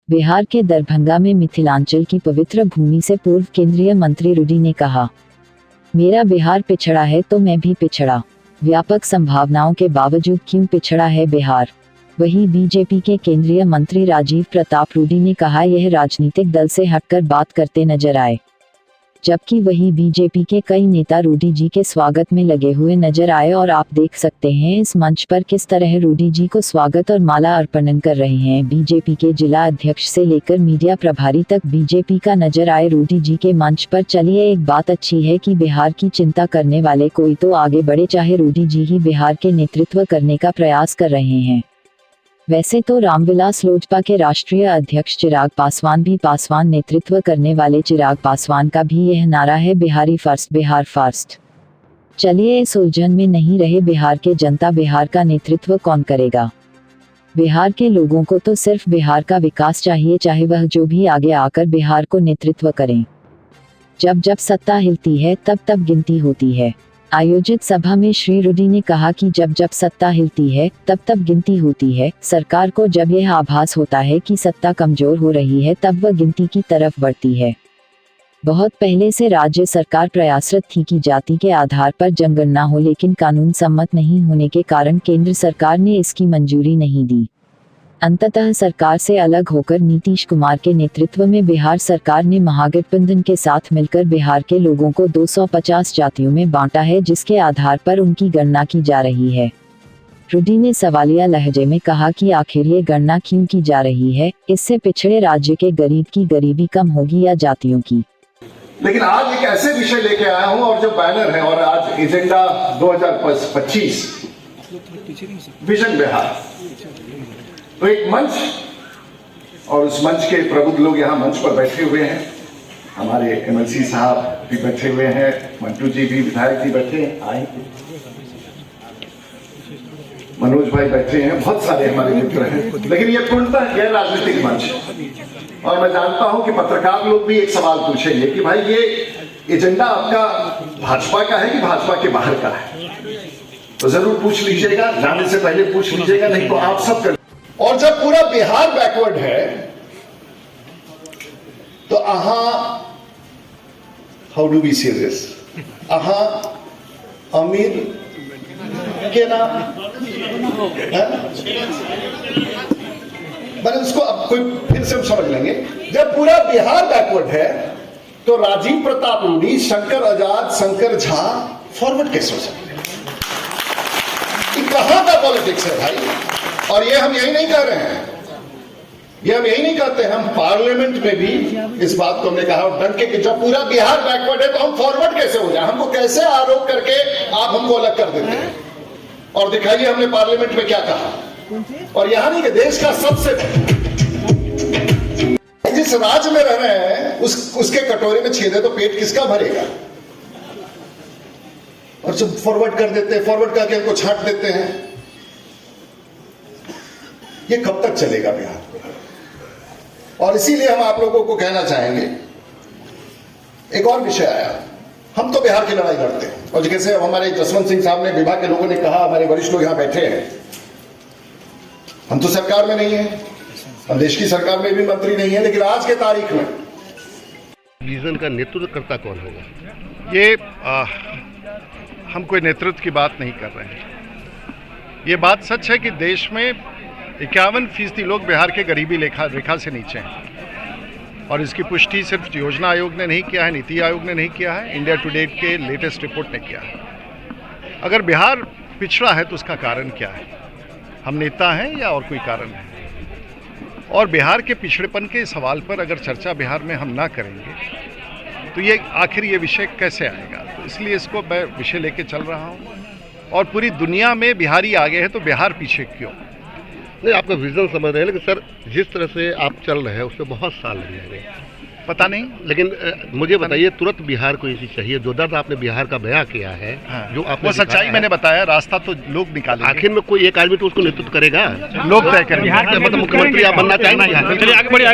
बिहार के दरभंगा में मिथिलांचल की पवित्र भूमि से पूर्व केंद्रीय मंत्री रूडी ने कहा, मेरा बिहार पिछड़ा है तो मैं भी पिछड़ा। व्यापक संभावनाओं के बावजूद क्यों पिछड़ा है बिहार। वहीं बीजेपी के केंद्रीय मंत्री राजीव प्रताप रूडी ने कहा, यह राजनीतिक दल से हटकर बात करते नजर आए। जबकि वहीं बीजेपी के कई नेता रूडी जी के स्वागत में लगे हुए नजर आए और आप देख सकते हैं इस मंच पर किस तरह रूडी जी को स्वागत और माला अर्पण कर रहे हैं। बीजेपी के जिला अध्यक्ष से लेकर मीडिया प्रभारी तक बीजेपी का नजर आए रूडी जी के मंच पर। चलिए, एक बात अच्छी है कि बिहार की चिंता करने वाले कोई तो आगे बढ़े, चाहे रूडी जी ही बिहार के नेतृत्व करने का प्रयास कर रहे हैं। वैसे तो रामविलास लोजपा के राष्ट्रीय अध्यक्ष चिराग पासवान भी पासवान नेतृत्व करने वाले चिराग पासवान का भी यह नारा है, बिहारी फर्स्ट, बिहार फर्स्ट। चलिए, इस उलझन में नहीं रहे बिहार के जनता। बिहार का नेतृत्व कौन करेगा? बिहार के लोगों को तो सिर्फ बिहार का विकास चाहिए, चाहे वह जो भी आगे आकर बिहार को नेतृत्व करें। जब जब सत्ता हिलती है तब तब गिनती होती है। आयोजित सभा में श्री रूडी ने कहा कि जब जब सत्ता हिलती है तब तब गिनती होती है। सरकार को जब यह आभास होता है कि सत्ता कमजोर हो रही है तब वह गिनती की तरफ बढ़ती है। बहुत पहले से राज्य सरकार प्रयासरत थी कि जाति के आधार पर जनगणना हो, लेकिन कानून सम्मत नहीं होने के कारण केंद्र सरकार ने इसकी मंजूरी नहीं दी। अंततः सरकार से अलग होकर नीतीश कुमार के नेतृत्व में बिहार सरकार ने महागठबंधन के साथ मिलकर बिहार के लोगों को 250 जातियों में बांटा है, जिसके आधार पर उनकी गणना की जा रही है। रूडी ने सवालिया लहजे में कहा कि आखिर ये गणना क्यों की जा रही है? इससे पिछड़े राज्य के गरीब की गरीबी कम होगी या जातियों की? लेकिन आज एक ऐसे विषय लेके आया हूं और जो बैनर है, और आज एजेंडा 2025 विजन बिहार, तो एक मंच, और उस मंच के प्रबुद्ध लोग यहाँ मंच पर बैठे हुए हैं। हमारे एमएलसी साहब भी बैठे हुए हैं, मंटू जी भी, विधायक जी बैठे हैं, आए, मनोज भाई बैठे हैं, बहुत सारे हमारे मित्र हैं। लेकिन ये पूर्णतः गैर राजनीतिक मंच है। और मैं जानता हूं कि पत्रकार लोग भी एक सवाल पूछेंगे कि भाई ये एजेंडा आपका भाजपा का है कि भाजपा के बाहर का है? तो जरूर पूछ लीजिएगा, जाने से पहले पूछ लीजिएगा, नहीं तो आप सब कर। और जब पूरा बिहार बैकवर्ड है तो हाउ डू वी से दिस, अमीर के नाम मैंने उसको अब कोई फिर से समझ लेंगे। जब पूरा बिहार बैकवर्ड है तो राजीव प्रताप रूडी, शंकर आजाद, शंकर झा फॉरवर्ड कैसे हो सकते हैं? ये कहां का पॉलिटिक्स है भाई? और ये हम यही नहीं कह रहे हैं, ये हम यही नहीं कहते, हम पार्लियामेंट में भी इस बात को हमने कहा और डंके कि जब पूरा बिहार बैकवर्ड है तो हम फॉरवर्ड कैसे हो जाए? हमको कैसे आरोप करके आप हमको अलग कर देते हैं? और दिखाइए हमने पार्लियामेंट में क्या कहा। और यहां नहीं कि देश का सबसे जिस राज्य में रह रहे हैं उसके कटोरे में छेद है तो पेट किसका भरेगा? और जब फॉरवर्ड कर देते हैं, फॉरवर्ड करके उनको छांट देते हैं। ये कब तक चलेगा बिहार? और इसीलिए हम आप लोगों को कहना चाहेंगे, एक और विषय आया, हम तो बिहार की लड़ाई लड़ते हैं। और जैसे हमारे जसवंत सिंह साहब ने, विभाग के लोगों ने कहा, हमारे वरिष्ठ लोग यहां बैठे हैं, हम तो सरकार में नहीं है, हम देश की सरकार में भी मंत्री नहीं है, लेकिन आज के तारीख में विजन का नेतृत्व करता कौन होगा? ये हम कोई नेतृत्व की बात नहीं कर रहे हैं। ये बात सच है कि देश में 51% लोग बिहार के गरीबी रेखा से नीचे हैं, और इसकी पुष्टि सिर्फ योजना आयोग ने नहीं किया है, नीति आयोग ने नहीं किया है, इंडिया टुडे के लेटेस्ट रिपोर्ट ने किया है। अगर बिहार पिछड़ा है तो उसका कारण क्या है? हम नेता हैं या और कोई कारण है? और बिहार के पिछड़ेपन के सवाल पर अगर चर्चा बिहार में हम ना करेंगे तो ये आखिर ये विषय कैसे आएगा? तो इसलिए इसको मैं विषय लेके चल रहा हूँ। और पूरी दुनिया में बिहारी आगे है तो बिहार पीछे क्यों? नहीं, आपका विजन समझ रहे हैं, लेकिन सर जिस तरह से आप चल रहे हैं उसमें बहुत साल लग जाएंगे, पता नहीं। लेकिन मुझे बताइए, तुरंत बिहार को इसी चाहिए, जो दर्द आपने बिहार का बयां किया है, हाँ, जो आपने वो सच्चाई मैंने बताया, रास्ता तो लोग निकालेंगे। आखिर में कोई एक आदमी तो उसको नेतृत्व करेगा, लोग तय करेंगे। मतलब मुख्यमंत्री आप बनना चाहेंगे?